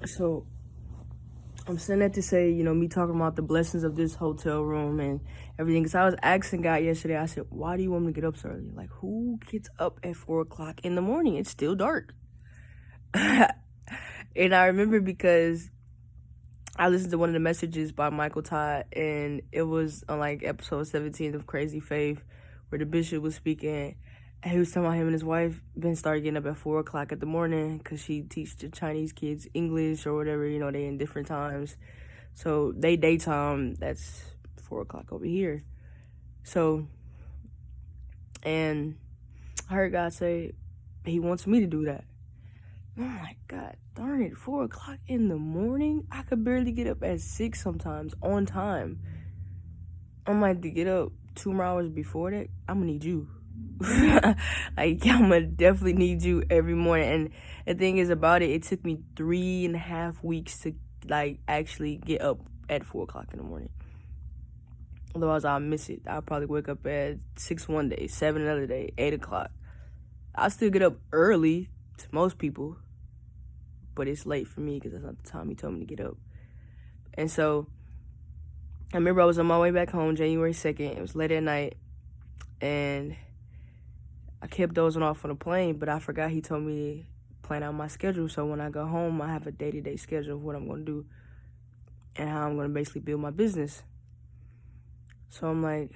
So I'm saying that to say, me talking about the blessings of this hotel room and everything. Because I was asking God yesterday, I said, why do you want me to get up so early? Like, who gets up at 4 o'clock in the morning? It's still dark. And I remember because I listened to one of the messages by Michael Todd, and it was on like episode 17 of Crazy Faith, where the bishop was speaking, and he was talking about him and his wife been started getting up at 4 o'clock in the morning because she teaches the Chinese kids English or whatever. They in different times, so they daytime, that's 4 o'clock over here. So, and I heard God say He wants me to do that. I'm like, God darn it, 4 o'clock in the morning? I could barely get up at 6 sometimes on time. I'm like, to get up 2 more hours before that, I'm gonna need you. Like, I'm gonna definitely need you every morning. And the thing is about it took me 3.5 weeks to, like, actually get up at 4 o'clock in the morning. Otherwise, I'll miss it. I'll probably wake up at 6 one day, 7 another day, 8 o'clock. I'll still get up early to most people, but it's late for me because that's not the time He told me to get up. And so I remember I was on my way back home January 2nd. It was late at night, and I kept dozing off on the plane, but I forgot He told me to plan out my schedule. So when I go home, I have a day-to-day schedule of what I'm going to do and how I'm going to basically build my business. So I'm like,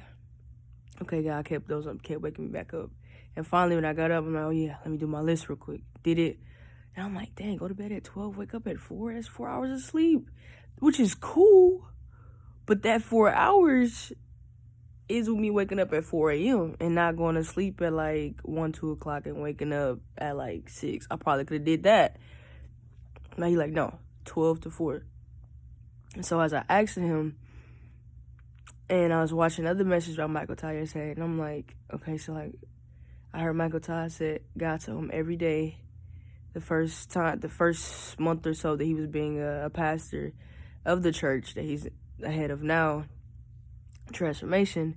okay, God, I kept dozing up, kept waking me back up. And finally, when I got up, I'm like, oh yeah, let me do my list real quick. Did it. And I'm like, dang, go to bed at 12, wake up at 4. That's 4 hours of sleep, which is cool. But that 4 hours is with me waking up at 4 a.m. and not going to sleep at like 1, 2 o'clock and waking up at like 6. I probably could have did that. Now he's like, no, 12 to 4. And so as I asked him, and I was watching other messages about Michael Todd yesterday, and I'm like, okay, so like, I heard Michael Todd said God told him every day, the first month or so that he was being a pastor of the church that he's the head of now, Transformation,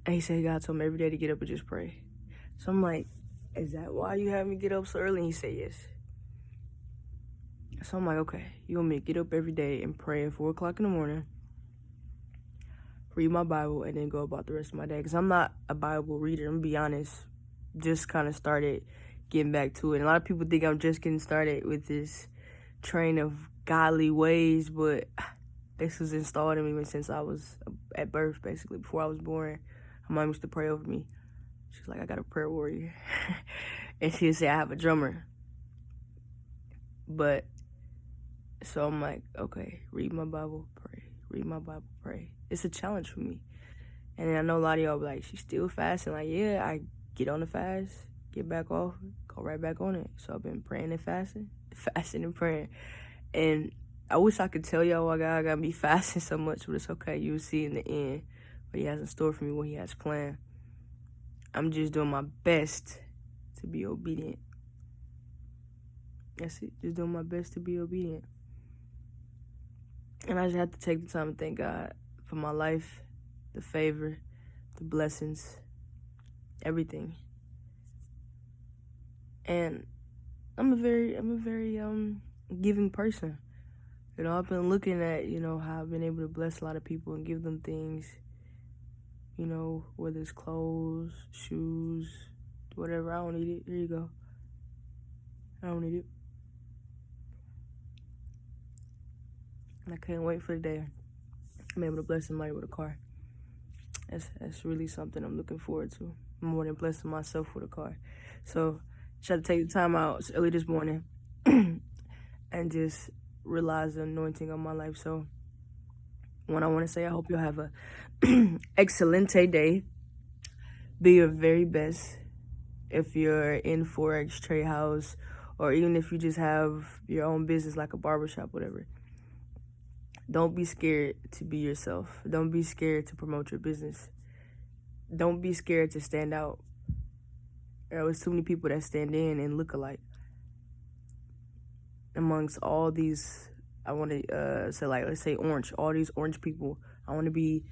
and he said God told him every day to get up and just pray. So I'm like, is that why you have me get up so early? And he said yes. So I'm like, okay, you want me to get up every day and pray at 4 o'clock in the morning, read my Bible, and then go about the rest of my day? Because I'm not a Bible reader, I'm gonna be honest. Just kind of started getting back to it. And a lot of people think I'm just getting started with this train of godly ways, but this was installed in me since I was at birth, basically. Before I was born, my mom used to pray over me. She's like, I got a prayer warrior. And she'd say, I have a drummer. But, so I'm like, okay, read my Bible, pray. Read my Bible, pray. It's a challenge for me. And I know a lot of y'all be like, she's still fasting. Like, yeah, I get on the fast, get back off, go right back on it. So I've been praying and fasting and praying. And I wish I could tell y'all why God got me fasting so much, but it's okay. You'll see in the end what He has in store for me, what He has planned. I'm just doing my best to be obedient. That's it. Just doing my best to be obedient. And I just have to take the time to thank God for my life, the favor, the blessings, everything. And I'm a very giving person. I've been looking at, how I've been able to bless a lot of people and give them things, whether it's clothes, shoes, whatever. I don't need it. Here you go. I don't need it. And I can't wait for the day I'm able to bless somebody with a car. That's really something I'm looking forward to, more than blessing myself with a car. So I tried to take the time out early this morning and just realize the anointing on my life. So what I want to say, I hope you'll have a excelente day. Be your very best. If you're in Forex, trade house, or even if you just have your own business like a barbershop, whatever. Don't be scared to be yourself. Don't be scared to promote your business. Don't be scared to stand out. There was too many people that stand in and look alike. Amongst all these, I want to say, like, let's say orange. All these orange people, I want to be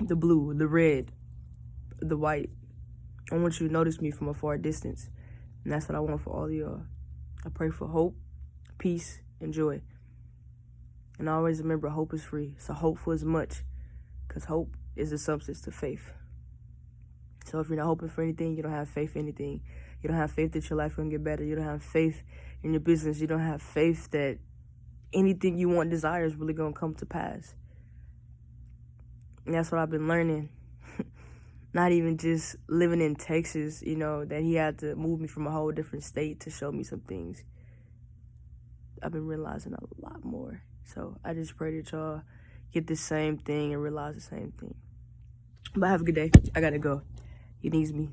the blue, the red, the white. I want you to notice me from a far distance. And that's what I want for all of y'all. I pray for hope, peace, and joy. And always remember, hope is free. So hope for as much, because hope is the substance to faith. So if you're not hoping for anything, you don't have faith in anything. You don't have faith that your life will get better. You don't have faith in your business. You don't have faith that anything you want, desire is really going to come to pass. And that's what I've been learning. Not even just living in Texas, that he had to move me from a whole different state to show me some things. I've been realizing a lot more. So I just pray that y'all get the same thing and realize the same thing. But have a good day. I gotta go. He needs me.